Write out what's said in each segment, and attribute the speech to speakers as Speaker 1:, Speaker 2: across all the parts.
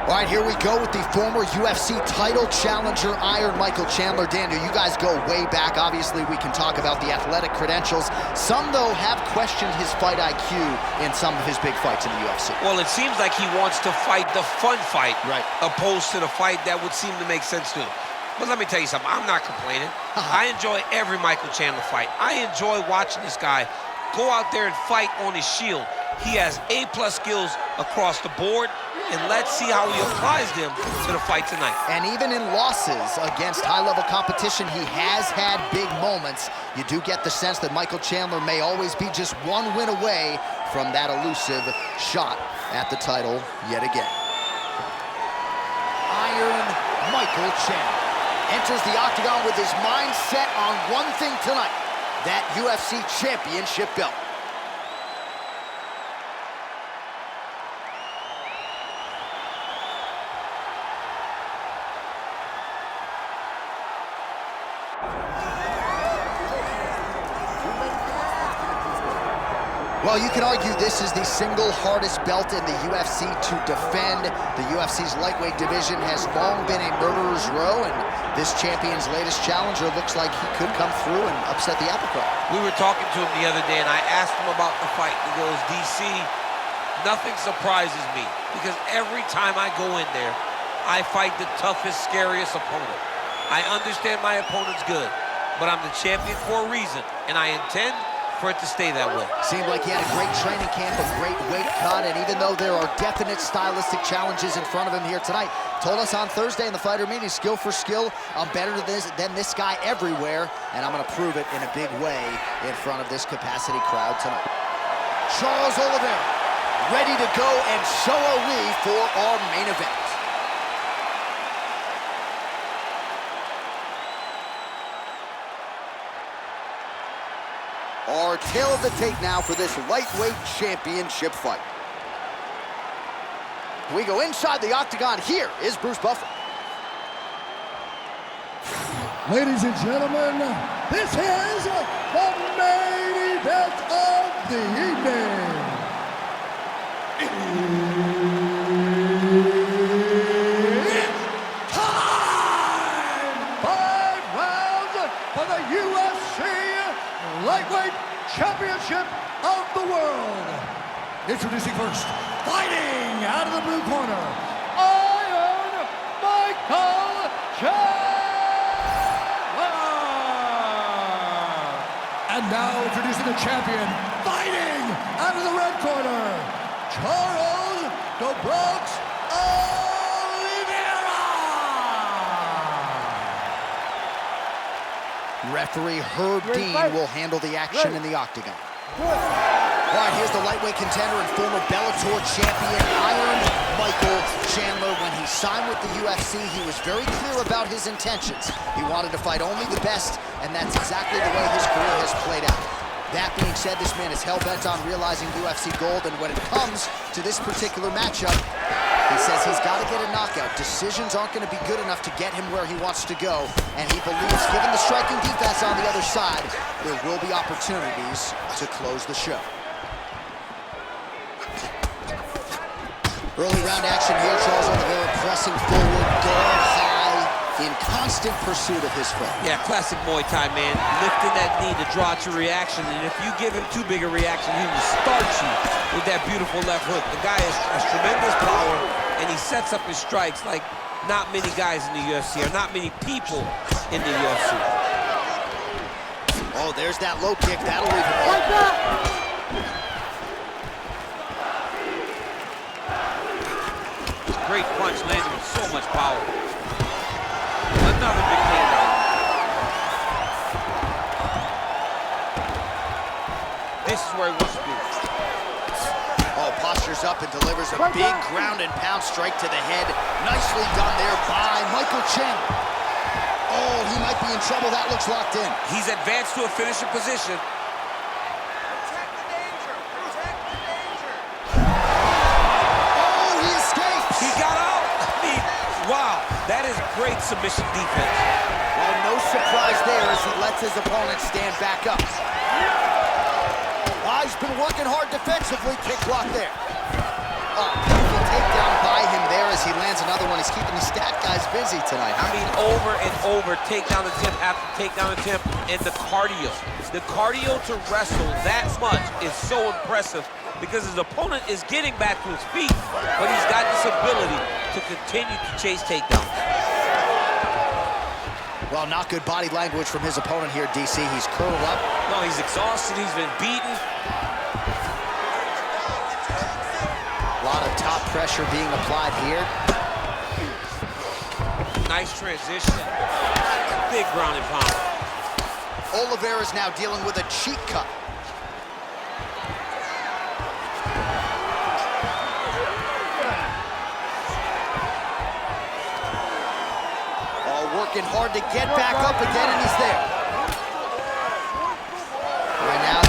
Speaker 1: All right, here we go with the former UFC title challenger, Iron Michael Chandler. Daniel, you guys go way back. Obviously, we can talk about the athletic credentials. Some, though, have questioned his fight IQ in some of his big fights in the UFC.
Speaker 2: Well, it seems like he wants to fight the fun fight,
Speaker 1: right,
Speaker 2: opposed to the fight that would seem to make sense to him. But let me tell you something, I'm not complaining. I enjoy every Michael Chandler fight. I enjoy watching this guy go out there and fight on his shield. He has A-plus skills across the board, and let's see how he applies them to the fight tonight.
Speaker 1: And even in losses against high-level competition, he has had big moments. You do get the sense that Michael Chandler may always be just one win away from that elusive shot at the title yet again. Iron Michael Chandler enters the octagon with his mind set on one thing tonight, that UFC championship belt. Well, you can argue this is the single hardest belt in the UFC to defend. The UFC's lightweight division has long been a murderer's row, and this champion's latest challenger looks like he could come through and upset the apple cart.
Speaker 2: We were talking to him the other day, and I asked him about the fight. He goes, DC, nothing surprises me, because every time I go in there, I fight the toughest, scariest opponent. I understand my opponent's good, but I'm the champion for a reason, and I intend for it to stay that way.
Speaker 1: Seemed like he had a great training camp, a great weight cut, and even though there are definite stylistic challenges in front of him here tonight, told us on Thursday in the fighter meeting, skill for skill, I'm better than this guy everywhere, and I'm gonna prove it in a big way in front of this capacity crowd tonight. Charles Oliveiera, ready to go, and so are we for our main event. Our tale of the tape now for this lightweight championship fight. We go inside the octagon. Here is Bruce Buffer.
Speaker 3: Ladies and gentlemen, this is the main event of the evening. It's time! 5 rounds for the UFC Lightweight Championship of the World. Introducing first, fighting out of the blue corner, Iron Michael Chandler. And now introducing the champion, fighting out of the red corner, Charles "The Bronx" Oliveiera.
Speaker 1: Referee Herb Dean will handle the action in the octagon. All right, here's the lightweight contender and former Bellator champion, Iron Michael Chandler. When he signed with the UFC, he was very clear about his intentions. He wanted to fight only the best, and that's exactly the way his career has played out. That being said, this man is hell-bent on realizing UFC gold, and when it comes to this particular matchup, he says he's got to get a knockout. Decisions aren't going to be good enough to get him where he wants to go, and he believes, given the striking defense on the other side, there will be opportunities to close the show. Early round action here, Charles Oliveiera pressing forward, guard high, in constant pursuit of his foe.
Speaker 2: Yeah, classic Muay Thai, man. Lifting that knee to draw out your reaction, and if you give him too big a reaction, he will start you with that beautiful left hook. The guy has tremendous power, and he sets up his strikes like not many guys in the UFC, or not many people in the UFC.
Speaker 1: Oh, there's that low kick. That'll leave him
Speaker 3: Like that!
Speaker 2: Great punch landed with so much power. Another big handout. This is where he wants to be.
Speaker 1: Oh, postures up and delivers a big ground and pound strike to the head. Nicely done there by Michael Chandler. Oh, he might be in trouble. That looks locked in.
Speaker 2: He's advanced to a finishing position.
Speaker 4: Protect the danger. Protect the danger.
Speaker 1: Oh, he escapes.
Speaker 2: He got out. I mean, wow, that is great submission defense.
Speaker 1: Well, no surprise there as he lets his opponent stand back up. He's been working hard defensively. Kick block there. Oh, beautiful takedown by him there as he lands an He's keeping the stat guys busy tonight.
Speaker 2: I mean, over and over, takedown attempt after takedown attempt, and the cardio. The cardio to wrestle that much is so impressive because his opponent is getting back to his feet, but he's got this ability to continue to chase takedowns.
Speaker 1: Well, not good body language from his opponent here, DC. He's curled up.
Speaker 2: No, he's exhausted. He's been beaten.
Speaker 1: A lot of top pressure being applied here.
Speaker 2: Nice transition. Big ground and pound.
Speaker 1: Oliveiera's now dealing with a cheek cut. Working hard to get back up again, and he's there. Right now,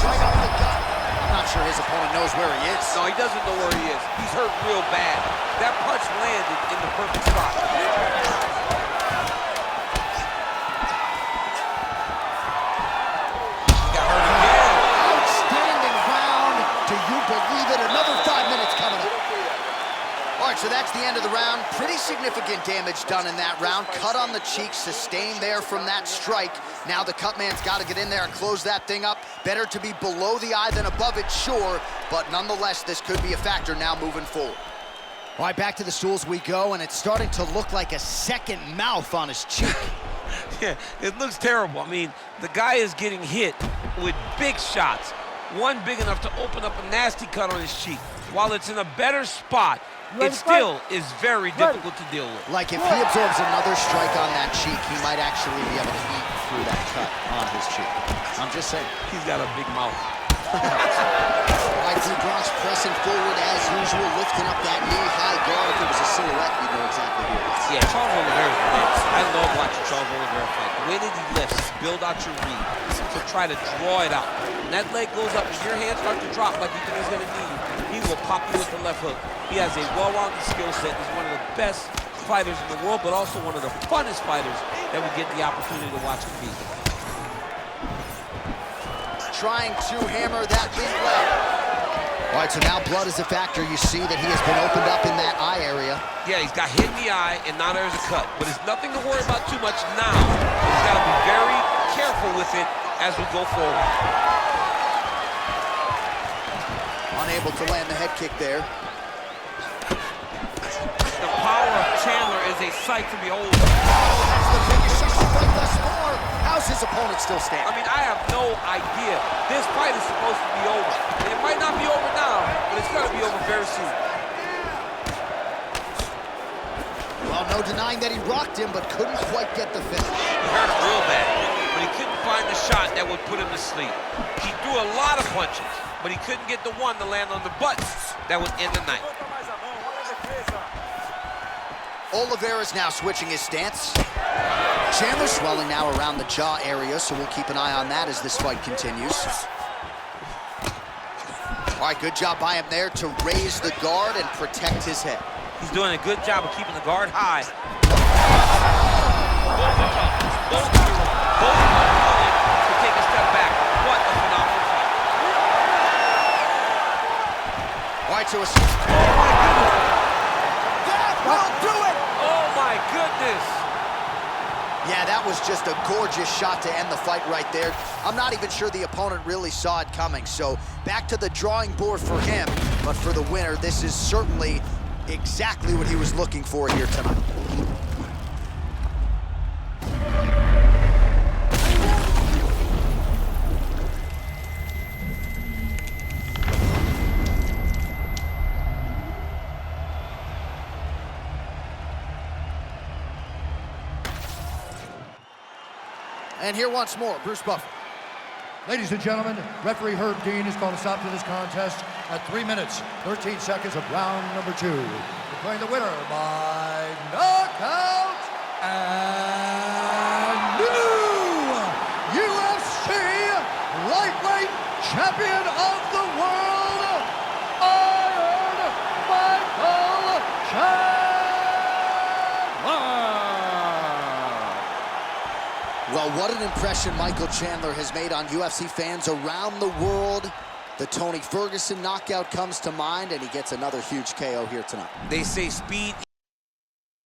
Speaker 1: right up the gut. I'm not sure his opponent knows where he is.
Speaker 2: No, he doesn't know where he is. He's hurt real bad. That punch landed in the perfect spot. He got hurt again.
Speaker 1: Outstanding round. Do you believe it? Another 5 minutes coming up. All right, so that's the end of the round. Pretty significant damage done in that round. Cut on the cheek, sustained there from that strike. Now the cut man's got to get in there and close that thing up. Better to be below the eye than above it, sure, but nonetheless, this could be a factor now moving forward. All right, back to the stools we go, and it's starting to look like a second mouth on his cheek.
Speaker 2: Yeah, it looks terrible. I mean, the guy is getting hit with big shots. One big enough to open up a nasty cut on his cheek. While it's in a better spot, it still is very difficult to deal with.
Speaker 1: Like if he absorbs another strike on that cheek, he might actually be able to eat through that cut on his cheek. I'm just saying.
Speaker 2: He's got a big mouth.
Speaker 1: Right, Drew Bronx pressing forward as usual, lifting up that knee-high guard. If it was a silhouette, you'd know exactly who it is.
Speaker 2: Yeah, Charles Oliveira's the man. I love watching Charles Oliveira fight. The way that he lifts, build out your read, to try to draw it out. When that leg goes up, if your hands start to drop like you think he's going to need, he will pop you with the left hook. He has a well-rounded skill set. He's one of the best fighters in the world, but also one of the funnest fighters that we get the opportunity to watch compete.
Speaker 1: Trying to hammer that big leg. All right, so now blood is a factor. You see that he has been opened up in that eye area.
Speaker 2: Yeah, he's got hit in the eye, and now there's a cut. But it's nothing to worry about too much now. He's got to be very careful with it as we go forward.
Speaker 1: Unable to land the head kick there.
Speaker 2: The power of Chandler is a sight to behold.
Speaker 1: Oh, that's the biggest fight thus far. How's his opponent still standing?
Speaker 2: I mean, I have no idea. This fight is supposed to be over. And it might not be over now, but it's going to be over very soon.
Speaker 1: Well, no denying that he rocked him, but couldn't quite get the finish.
Speaker 2: He hurt him real bad, but he couldn't find the shot that would put him to sleep. He threw a lot of punches, but he couldn't get the one to land on the button that would end the night.
Speaker 1: Oliveiera's now switching his stance. Chandler swelling now around the jaw area, so we'll keep an eye on that as this fight continues. All right, good job by him there to raise the guard and protect his head.
Speaker 2: He's doing a good job of keeping the guard high. Both willing to take a step back. What a phenomenal fight.
Speaker 1: All right, so
Speaker 2: Oh, my goodness.
Speaker 1: that will do it!
Speaker 2: Oh, my goodness.
Speaker 1: Yeah, that was just a gorgeous shot to end the fight right there. I'm not even sure the opponent really saw it coming, so back to the drawing board for him. But for the winner, this is certainly exactly what he was looking for here tonight. And here once more, Bruce Buffer.
Speaker 3: Ladies and gentlemen, referee Herb Dean has called a stop to this contest at 3 minutes, 13 seconds of round number 2. Declaring the winner by knockout and new UFC lightweight champion of the world, Iron Michael Chandler.
Speaker 1: Well, what an impression Michael Chandler has made on UFC fans around the world. The Tony Ferguson knockout comes to mind, and he gets another huge KO here tonight.
Speaker 2: They say speed